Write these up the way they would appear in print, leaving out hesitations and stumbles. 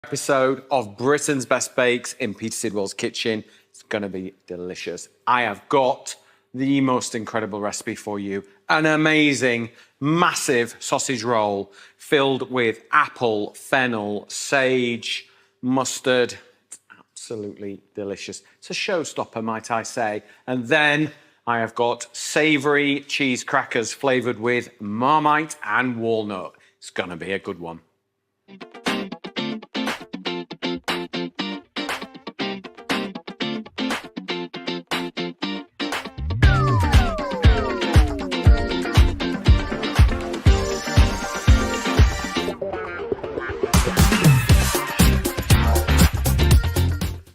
Episode of Britain's Best Bakes in Peter Sidwell's kitchen. It's going to be delicious. I have got the most incredible recipe for you. An amazing, massive sausage roll filled with apple, fennel, sage, mustard. It's absolutely delicious. It's a showstopper, might I say. And then I have got savoury cheese crackers flavoured with Marmite and walnut. It's going to be a good one.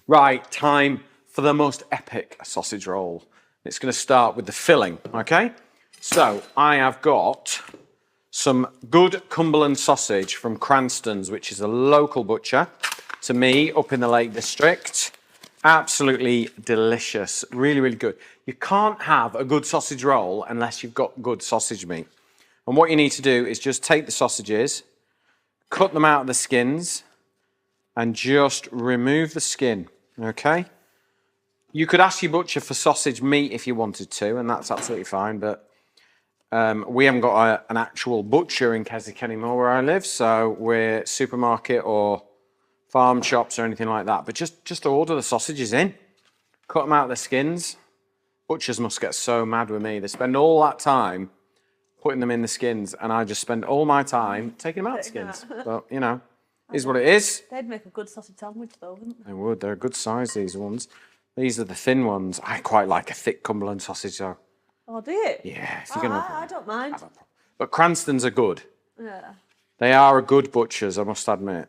Right, time for the most epic sausage roll. It's going to start with the filling, okay? So I have got some good Cumberland sausage from Cranston's, which is a local butcher to me up in the Lake District. Absolutely delicious, really, really good. You can't have a good sausage roll unless you've got good sausage meat. And what you need to do is just take the sausages, cut them out of the skins, and just remove the skin. Okay, you could ask your butcher for sausage meat if you wanted to, and that's absolutely fine, but we haven't got an actual butcher in Keswick anymore where I live, so we're supermarket or farm shops or anything like that. But just order the sausages in, cut them out of the skins. Butchers must get so mad with me. They spend all that time putting them in the skins, and I just spend all my time taking them out of the skins. But, you know, is what it is. They'd make a good sausage sandwich though, wouldn't they? They would. They're a good size, these ones. These are the thin ones. I quite like a thick Cumberland sausage, though. Oh, do you? Yeah. If you're gonna I don't mind. But Cranston's are good. Yeah. They are a good butchers, I must admit.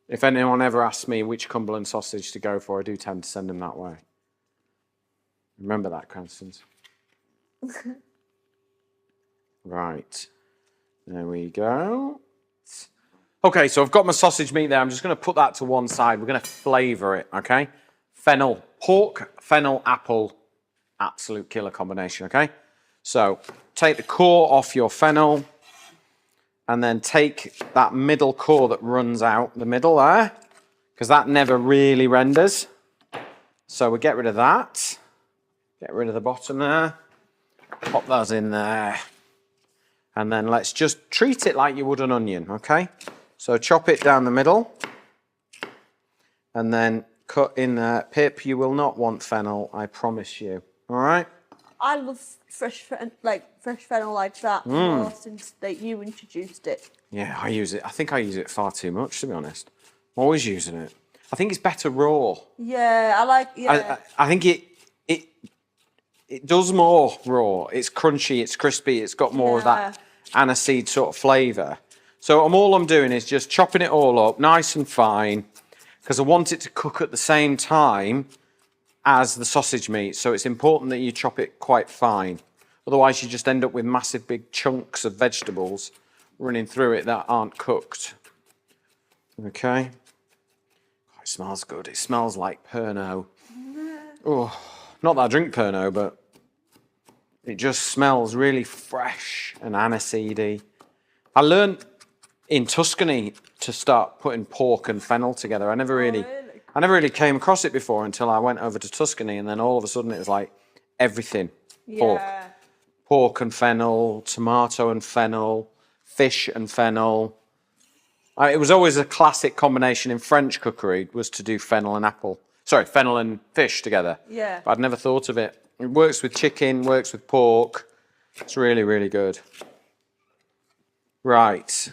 If anyone ever asks me which Cumberland sausage to go for, I do tend to send them that way. Remember that, Cranston's. Right. There we go. Okay, so I've got my sausage meat there. I'm just going to put that to one side. We're going to flavour it, okay? Fennel, pork, fennel, apple, absolute killer combination, okay? So take the core off your fennel and then take that middle core that runs out the middle there, because that never really renders. So we get rid of that. Get rid of the bottom there. Pop those in there. And then let's just treat it like you would an onion, okay? So chop it down the middle and then cut in there. Pip, you will not want fennel, I promise you. All right? I love fresh fennel like that more since you introduced it. Yeah, I use it. I think I use it far too much, to be honest. I'm always using it. I think it's better raw. Yeah, I like, yeah. I think it does more raw. It's crunchy, it's crispy, it's got more of that aniseed sort of flavour. So all I'm doing is just chopping it all up nice and fine because I want it to cook at the same time as the sausage meat. So it's important that you chop it quite fine. Otherwise you just end up with massive big chunks of vegetables running through it that aren't cooked. Okay. Oh, it smells good. It smells like Pernod. Oh, not that I drink Pernod, but it just smells really fresh and aniseedy. I learned in Tuscany to start putting pork and fennel together. I never really came across it before until I went over to Tuscany, and then all of a sudden it was like everything. Yeah. Pork and fennel, tomato and fennel, fish and fennel. It was always a classic combination in French cookery was to do fennel and fish together. Yeah. But I'd never thought of it. It works with chicken, works with pork. It's really, really good. Right.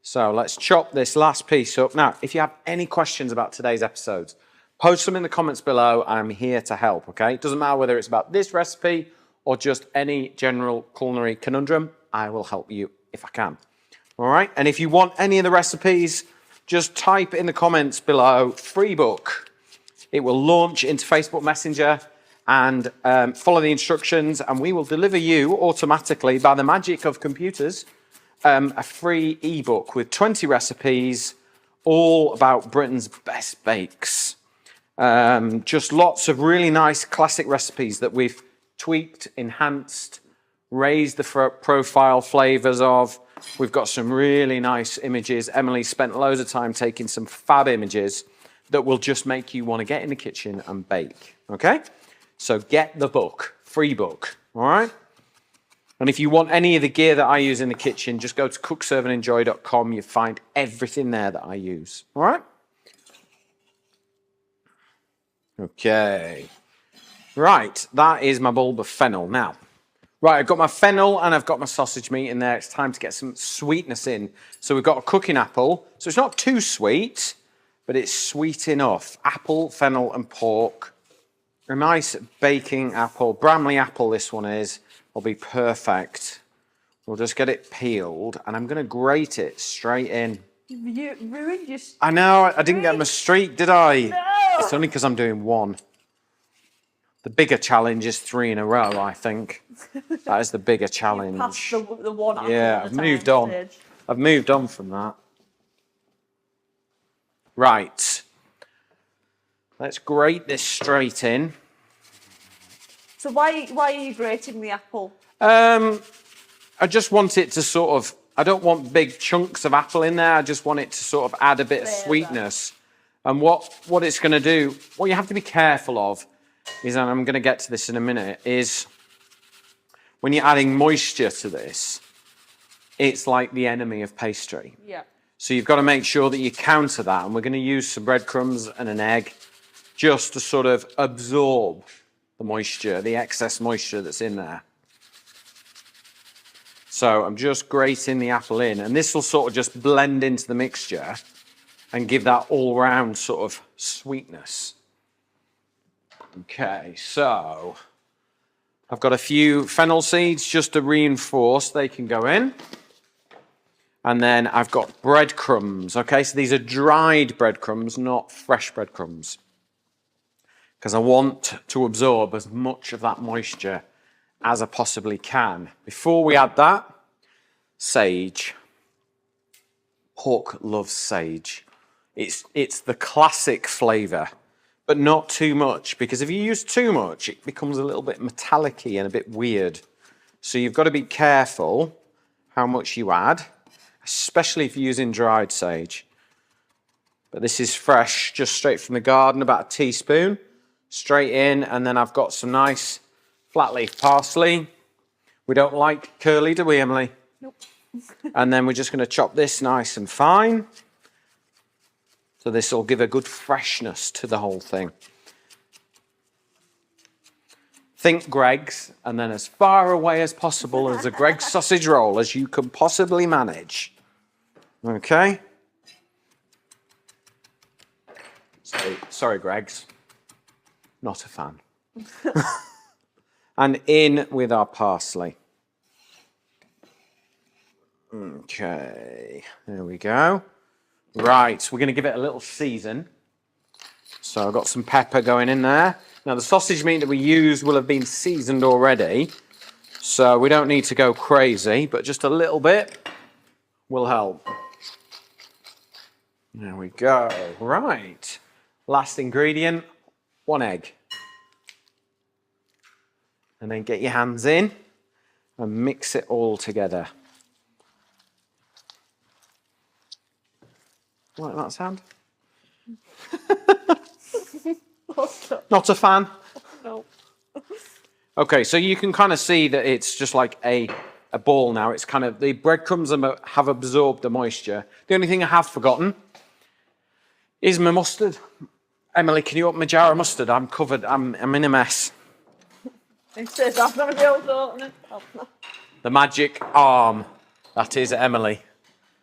So let's chop this last piece up. Now, if you have any questions about today's episodes, post them in the comments below. I'm here to help, okay? It doesn't matter whether it's about this recipe or just any general culinary conundrum. I will help you if I can. All right? And if you want any of the recipes, just type in the comments below, free book. It will launch into Facebook Messenger and follow the instructions, and we will deliver you automatically by the magic of computers a free ebook with 20 recipes, all about Britain's best bakes. Just lots of really nice classic recipes that we've tweaked, enhanced, raised the profile flavours of, We've got some really nice images. Emily spent loads of time taking some fab images that will just make you want to get in the kitchen and bake, okay? So get the book, free book, all right? And if you want any of the gear that I use in the kitchen, just go to cookserveandenjoy.com. You find everything there that I use, all right? Okay. Right, that is my bulb of fennel. Now, right, I've got my fennel and I've got my sausage meat in there. It's time to get some sweetness in. So we've got a cooking apple. So it's not too sweet, but it's sweet enough. Apple, fennel and pork. A nice baking apple. Bramley apple this one is. Will be perfect. We'll just get it peeled and I'm going to grate it straight in. You ruined your I know, I didn't get my streak, did I? No! It's only because I'm doing one. The bigger challenge is 3 in a row, I think. That is the bigger challenge. Past the one. Yeah, I've moved on. Stage. I've moved on from that. Right. Let's grate this straight in. So why are you grating the apple? I just want it to sort of, I don't want big chunks of apple in there. I just want it to sort of add a bit of sweetness. And what it's going to do, what you have to be careful of is, and I'm going to get to this in a minute, is when you're adding moisture to this, it's like the enemy of pastry. Yeah. So you've got to make sure that you counter that. And we're going to use some breadcrumbs and an egg just to sort of absorb the moisture, the excess moisture that's in there. So I'm just grating the apple in, and this will sort of just blend into the mixture and give that all-round sort of sweetness. Okay, so I've got a few fennel seeds just to reinforce they can go in. And then I've got breadcrumbs. Okay, so these are dried breadcrumbs, not fresh breadcrumbs, because I want to absorb as much of that moisture as I possibly can. Before we add that, sage. Pork loves sage. It's the classic flavour, but not too much, because if you use too much, it becomes a little bit metallic-y and a bit weird. So you've got to be careful how much you add, especially if you're using dried sage. But this is fresh, just straight from the garden, about a teaspoon. Straight in, and then I've got some nice flat leaf parsley. We don't like curly, do we, Emily? Nope. And then we're just going to chop this nice and fine. So this will give a good freshness to the whole thing. Think Greggs, and then as far away as possible as a Greggs sausage roll as you can possibly manage. Okay? Sorry, Greggs. Not a fan. And in with our parsley. Okay, there we go. Right, we're going to give it a little season. So I've got some pepper going in there. Now the sausage meat that we use will have been seasoned already, so we don't need to go crazy, but just a little bit will help. There we go. Right, last ingredient, 1 egg. And then get your hands in and mix it all together. Like that sound? Not a fan? No. Okay, so you can kind of see that it's just like a ball now. It's kind of, the breadcrumbs have absorbed the moisture. The only thing I have forgotten is my mustard. Emily, can you open my jar of mustard? I'm covered, I'm in a mess. It says I'm going to be able to open it. The magic arm, that is Emily.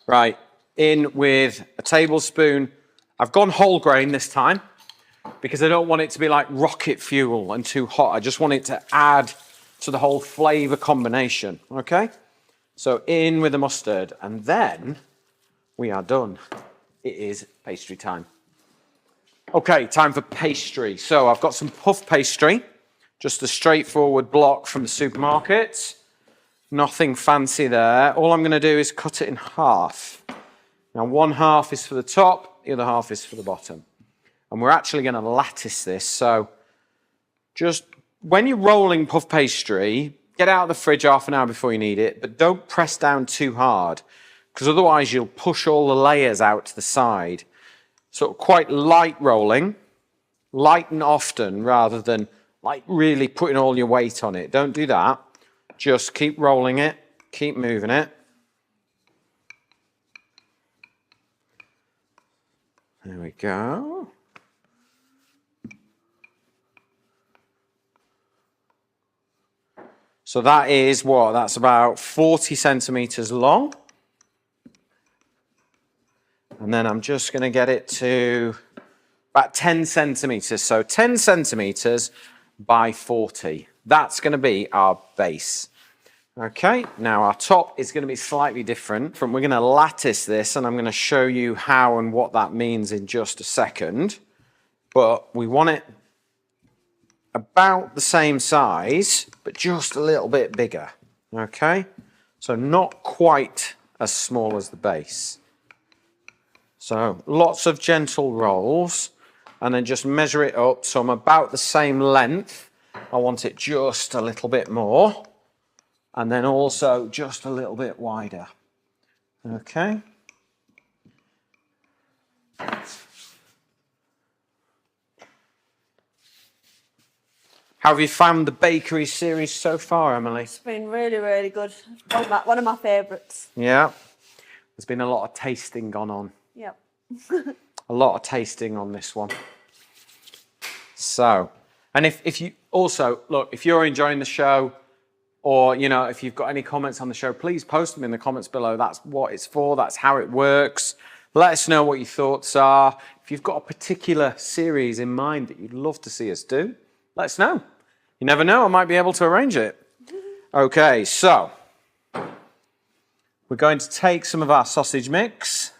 Right, in with a tablespoon. I've gone whole grain this time because I don't want it to be like rocket fuel and too hot. I just want it to add to the whole flavour combination, okay? So in with the mustard, and then we are done. It is pastry time. Okay, time for pastry. So I've got some puff pastry. Just a straightforward block from the supermarket. Nothing fancy there. All I'm going to do is cut it in half. Now, 1/2 is for the top, the other half is for the bottom. And we're actually going to lattice this. So just when you're rolling puff pastry, get out of the fridge half an hour before you need it, but don't press down too hard because otherwise you'll push all the layers out to the side. So quite light rolling, light and often rather than like really putting all your weight on it. Don't do that. Just keep rolling it, keep moving it. There we go. So that is what? That's about 40 centimeters long. And then I'm just going to get it to about 10 centimeters. So 10 centimeters by 40. That's going to be our base. Okay, now our top is going to be slightly different. We're going to lattice this, and I'm going to show you how and what that means in just a second. But we want it about the same size, but just a little bit bigger. Okay, so not quite as small as the base. So lots of gentle rolls, and then just measure it up. So I'm about the same length. I want it just a little bit more. And then also just a little bit wider. Okay. How have you found the bakery series so far, Emily? It's been really, really good. One of my favourites. Yeah. There's been a lot of tasting gone on. Yep. A lot of tasting on this one. So, and if you also, look, if you're enjoying the show, or, you know, if you've got any comments on the show, please post them in the comments below. That's what it's for. That's how it works. Let us know what your thoughts are. If you've got a particular series in mind that you'd love to see us do, let us know. You never know, I might be able to arrange it. Okay, so we're going to take some of our sausage mix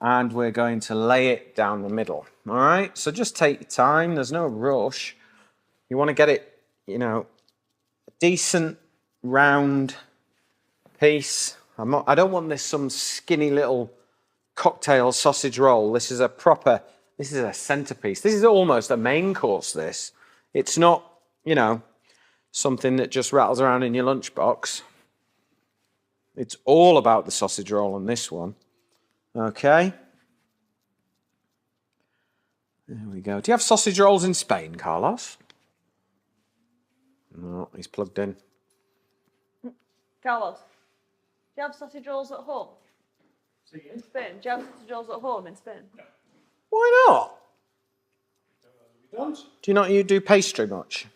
and we're going to lay it down the middle. All right, so just take your time. There's no rush. You want to get it, you know, a decent round piece. I don't want this some skinny little cocktail sausage roll. This is a centerpiece. This is almost a main course, this. It's not, you know, something that just rattles around in your lunchbox. It's all about the sausage roll on this one. Okay. There we go. Do you have sausage rolls in Spain, Carlos? No, he's plugged in. Carlos, do you have sausage rolls at home? In Spain? Do you have sausage rolls at home in Spain? No. Why not? We don't. Do you not do pastry much?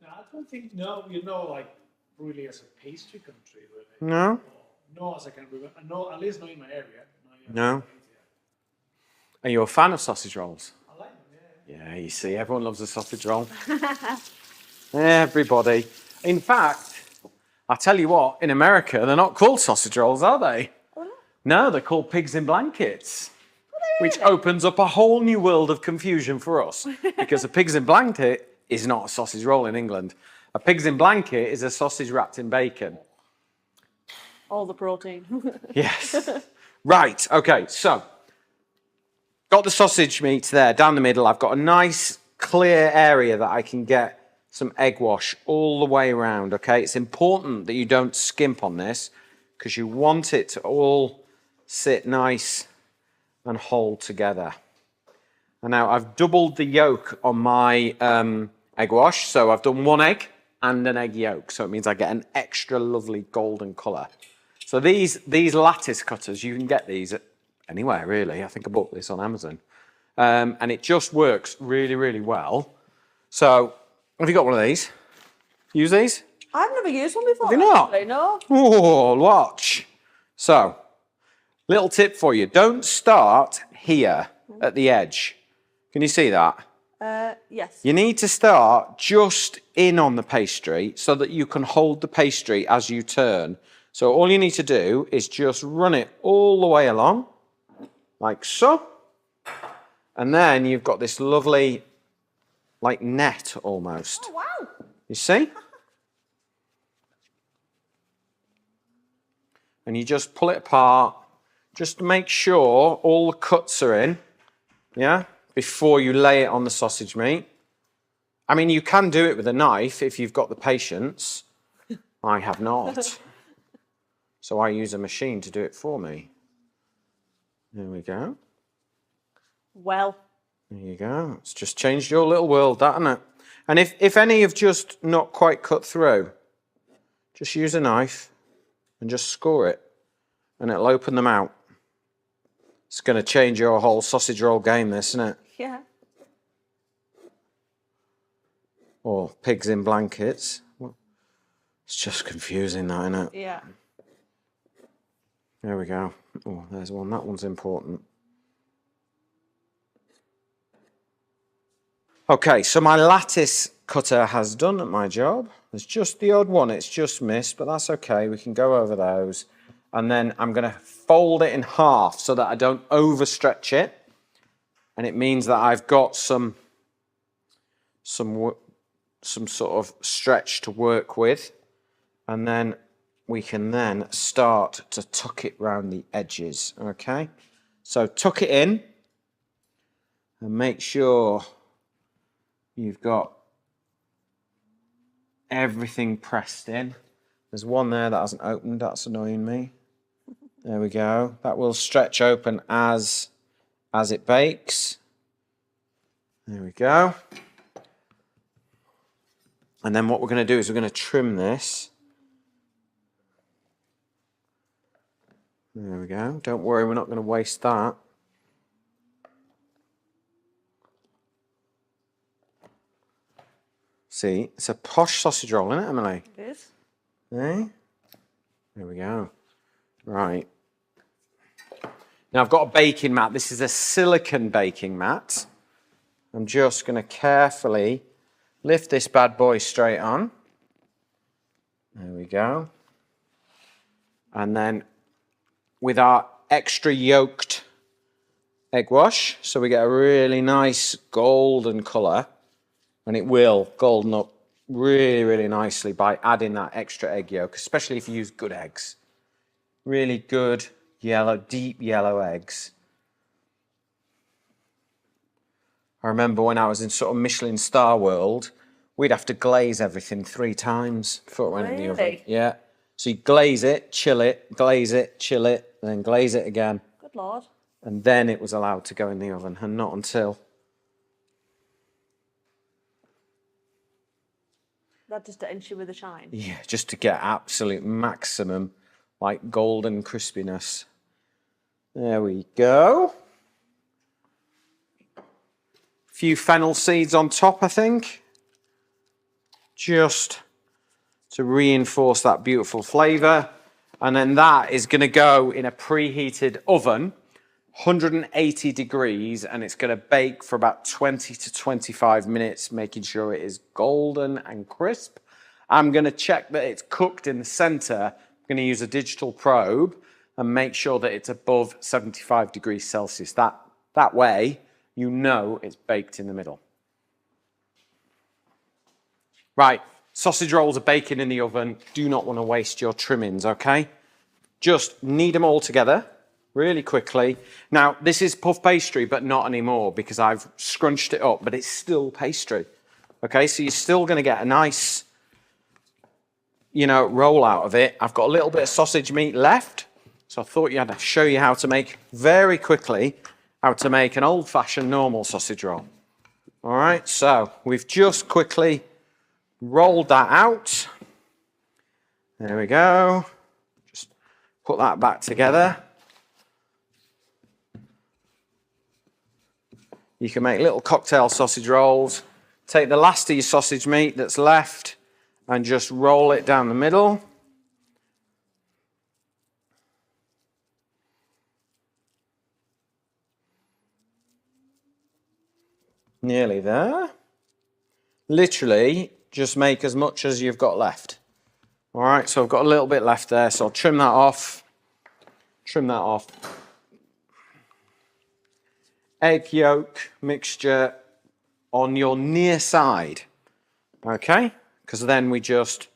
No, I don't think, no, you know, like, really as a pastry country, really. No? No, as I can remember. No, at least not in my area. No. Are you a fan of sausage rolls? I like them, yeah. Yeah, you see, everyone loves a sausage roll. Everybody. In fact, I tell you what, in America, they're not called sausage rolls, are they? Oh, no. No, they're called pigs in blankets. Which opens up a whole new world of confusion for us. Because a pigs in blanket is not a sausage roll in England. A pigs in blanket is a sausage wrapped in bacon. All the protein. Yes. Right, okay, so got the sausage meat there down the middle. I've got a nice clear area that I can get some egg wash all the way around, okay? It's important that you don't skimp on this because you want it to all sit nice and hold together. And now I've doubled the yolk on my egg wash. So I've done one egg and an egg yolk. So it means I get an extra lovely golden colour. So these lattice cutters, you can get these anywhere really. I think I bought this on Amazon. And it just works really, really well. So have you got one of these? Use these? I've never used one before. Have you not? Actually, no. Oh, watch. So, little tip for you. Don't start here at the edge. Can you see that? Yes. You need to start just in on the pastry so that you can hold the pastry as you turn. So all you need to do is just run it all the way along, like so. And then you've got this lovely, like net almost. Oh, wow. You see? And you just pull it apart, just to make sure all the cuts are in, yeah, before you lay it on the sausage meat. I mean, you can do it with a knife if you've got the patience, I have not. So I use a machine to do it for me. There we go. Well. There you go. It's just changed your little world, that, hasn't it? And if any have just not quite cut through, just use a knife and just score it, and it'll open them out. It's going to change your whole sausage roll game, this, isn't it? Yeah. Or pigs in blankets. It's just confusing, that, isn't it? Yeah. There we go. Oh, there's one. That one's important. Okay, so my lattice cutter has done my job. There's just the odd one. It's just missed, but that's okay. We can go over those. And then I'm going to fold it in half so that I don't overstretch it. And it means that I've got some sort of stretch to work with. And then we can then start to tuck it round the edges, okay? So tuck it in and make sure you've got everything pressed in. There's one there that hasn't opened, that's annoying me. There we go. That will stretch open as it bakes. There we go. And then what we're going to do is we're going to trim this. There we go. Don't worry, we're not going to waste that. See, it's a posh sausage roll, isn't it, Emily? It is. Eh? There we go. Right. Now I've got a baking mat. This is a silicone baking mat. I'm just going to carefully lift this bad boy straight on. There we go. And then with our extra yolked egg wash, so we get a really nice golden colour, and it will golden up really, really nicely by adding that extra egg yolk, especially if you use good eggs. Really good yellow, deep yellow eggs. I remember when I was in sort of Michelin star world, we'd have to glaze everything 3 times before it went in the oven. Really? Yeah. So you glaze it, chill it, glaze it, chill it, and then glaze it again. Good Lord. And then it was allowed to go in the oven, and not until. That just to ensure with a shine. Yeah, just to get absolute maximum, like golden crispiness. There we go. Few fennel seeds on top, I think. Just to reinforce that beautiful flavour. And then that is going to go in a preheated oven, 180 degrees, and it's going to bake for about 20 to 25 minutes, making sure it is golden and crisp. I'm going to check that it's cooked in the centre. I'm going to use a digital probe and make sure that it's above 75 degrees Celsius. That way, you know it's baked in the middle. Right, sausage rolls are baking in the oven. Do not want to waste your trimmings, okay? Just knead them all together really quickly. Now, this is puff pastry, but not anymore because I've scrunched it up, but it's still pastry. Okay, so you're still going to get a nice, roll out of it. I've got a little bit of sausage meat left, so I thought I'd show you how to make, very quickly, how to make an old-fashioned normal sausage roll. All right, so we've just quickly rolled that out. There we go. Just put that back together. You can make little cocktail sausage rolls. Take the last of your sausage meat that's left and just roll it down the middle. Nearly there. Literally, just make as much as you've got left. All right, so I've got a little bit left there, so I'll trim that off. Trim that off. Egg yolk mixture on your near side, okay? Because then we just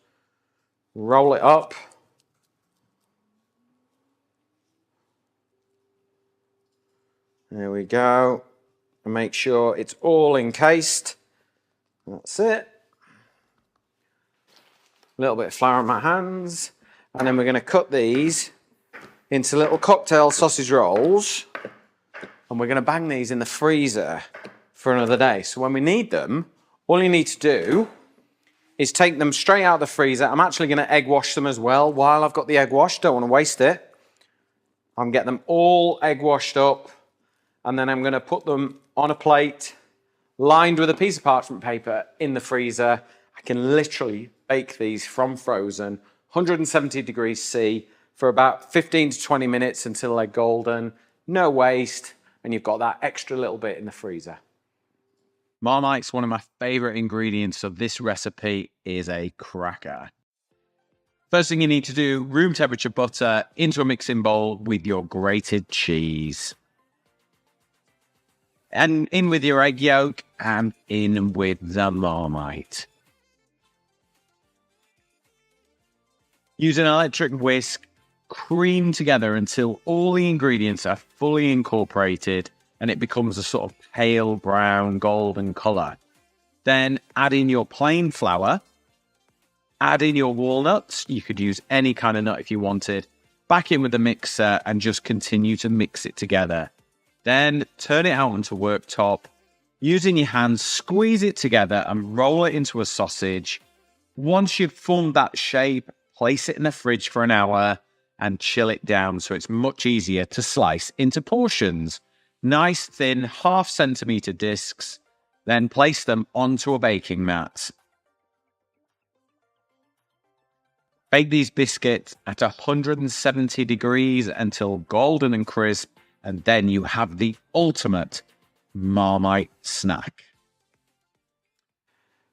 roll it up. There we go. And make sure it's all encased. That's it. A little bit of flour on my hands. And then we're going to cut these into little cocktail sausage rolls. And we're going to bang these in the freezer for another day. So when we need them, all you need to do is take them straight out of the freezer. I'm actually going to egg wash them as well while I've got the egg wash. Don't want to waste it. I'm getting them all egg washed up. And then I'm going to put them on a plate lined with a piece of parchment paper in the freezer. I can literally bake these from frozen, 170 degrees C, for about 15 to 20 minutes until they're golden. No waste. And you've got that extra little bit in the freezer. Marmite's one of my favorite ingredients, so this recipe is a cracker. First thing you need to do, room temperature butter into a mixing bowl with your grated cheese. And in with your egg yolk and in with the Marmite. Use an electric whisk, cream together until all the ingredients are fully incorporated and it becomes a sort of pale brown golden colour. Then add in your plain flour, add in your walnuts, you could use any kind of nut if you wanted, back in with the mixer and just continue to mix it together. Then turn it out onto worktop, using your hands, squeeze it together and roll it into a sausage. Once you've formed that shape, place it in the fridge for an hour and chill it down so it's much easier to slice into portions. Nice thin 1/2 centimetre discs, then place them onto a baking mat. Bake these biscuits at 170 degrees until golden and crisp, and then you have the ultimate Marmite snack.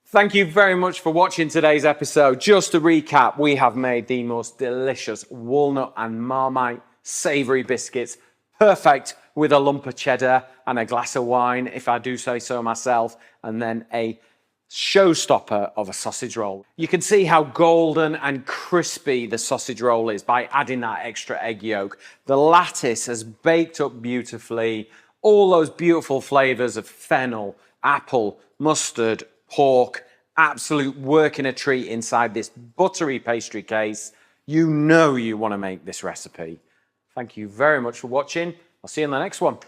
Thank you very much for watching today's episode. Just to recap, we have made the most delicious walnut and Marmite savoury biscuits, perfect with a lump of cheddar and a glass of wine, if I do say so myself, and then a showstopper of a sausage roll. You can see how golden and crispy the sausage roll is by adding that extra egg yolk. The lattice has baked up beautifully. All those beautiful flavours of fennel, apple, mustard, pork, absolute working a treat inside this buttery pastry case. You know you want to make this recipe. Thank you very much for watching. I'll see you in the next one.